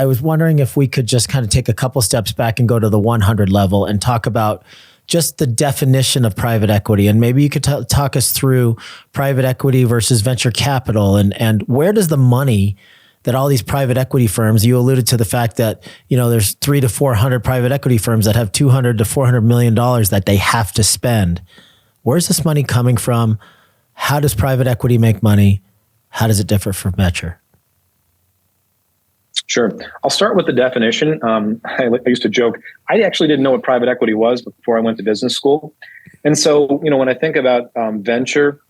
I was wondering if we could just kind of take a couple steps back and go to the 100 level and talk about just the definition of private equity. And maybe you could talk us through private equity versus venture capital, and where does the money that all these private equity firms, you alluded to the fact that, there's 300 to 400 private equity firms that have $200 to $400 million that they have to spend. Where's this money coming from? How does private equity make money? How does it differ from venture? Sure. I'll start with the definition. I used to joke, I actually didn't know what private equity was before I went to business school. And so, when I think about venture,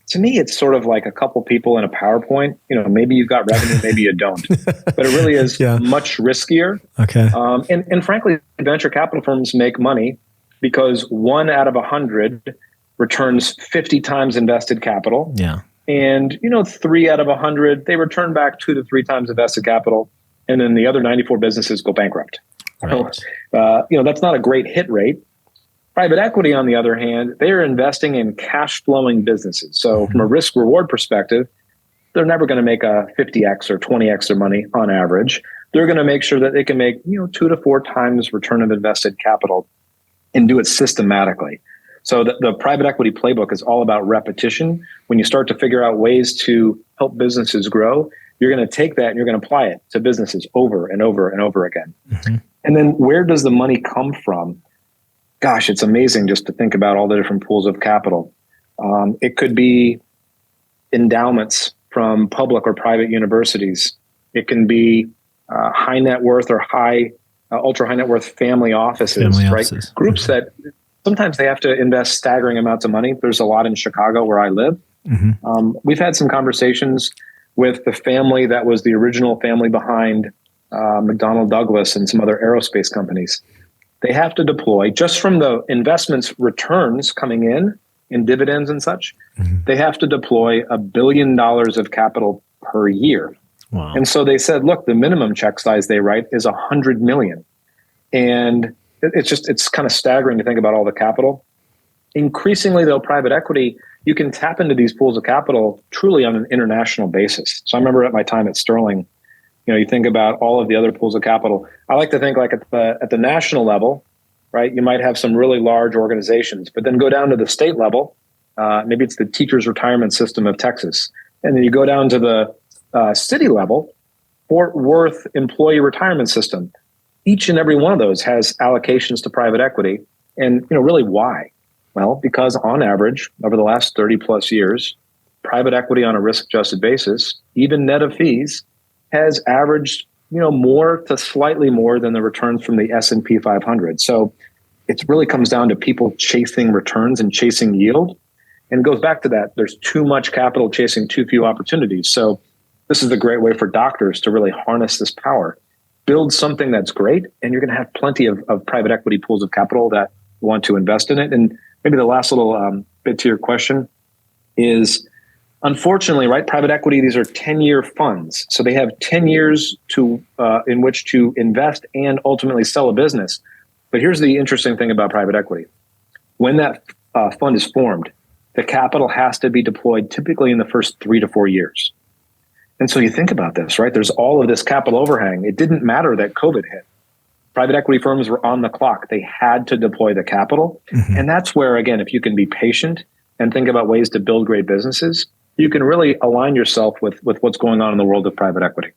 to me, it's sort of like a couple people in a PowerPoint. Maybe you've got revenue, maybe you don't. But it really is much riskier. Okay. And frankly, venture capital firms make money because 1 out of 100 returns 50 times invested capital. Yeah. And, 3 out of 100, they return back 2 to 3 times invested capital. And then the other 94 businesses go bankrupt. Right. So, that's not a great hit rate. Private equity, on the other hand, they are investing in cash flowing businesses. So from a risk reward perspective, they're never going to make a 50x or 20x their money on average. They're going to make sure that they can make, 2 to 4 times return of invested capital and do it systematically. So the private equity playbook is all about repetition. When you start to figure out ways to help businesses grow, you're going to take that and you're going to apply it to businesses over and over and over again. Mm-hmm. And then where does the money come from? Gosh, it's amazing just to think about all the different pools of capital. It could be endowments from public or private universities. It can be high net worth or ultra high net worth family offices, right? Groups that sometimes they have to invest staggering amounts of money. There's a lot in Chicago where I live. Mm-hmm. We've had some conversations with the family that was the original family behind McDonnell Douglas and some other aerospace companies. They have to deploy, just from the investments returns coming in dividends and such, mm-hmm. they have to deploy $1 billion of capital per year. Wow. And so they said, look, the minimum check size they write is $100 million. And it's kind of staggering to think about all the capital. Increasingly, though, private equity, you can tap into these pools of capital truly on an international basis. So I remember at my time at Sterling, you think about all of the other pools of capital. I like to think like at the national level, right? You might have some really large organizations, but then go down to the state level. Maybe it's the Teachers Retirement System of Texas. And then you go down to the city level, Fort Worth Employee Retirement System. Each and every one of those has allocations to private equity. And, really why? Well, because on average, over the last 30 plus years, private equity on a risk-adjusted basis, even net of fees, has averaged, more to slightly more than the returns from the S&P 500. So it really comes down to people chasing returns and chasing yield. And it goes back to that. There's too much capital chasing too few opportunities. So this is a great way for doctors to really harness this power. Build something that's great, and you're going to have plenty of private equity pools of capital that want to invest in it. And maybe the last little bit to your question is, unfortunately, right, private equity, these are 10-year funds. So they have 10 years in which to invest and ultimately sell a business. But here's the interesting thing about private equity. When that fund is formed, the capital has to be deployed typically in the first 3 to 4 years. And so you think about this, right? There's all of this capital overhang. It didn't matter that COVID hit. Private equity firms were on the clock. They had to deploy the capital. Mm-hmm. And that's where, again, if you can be patient and think about ways to build great businesses, you can really align yourself with what's going on in the world of private equity.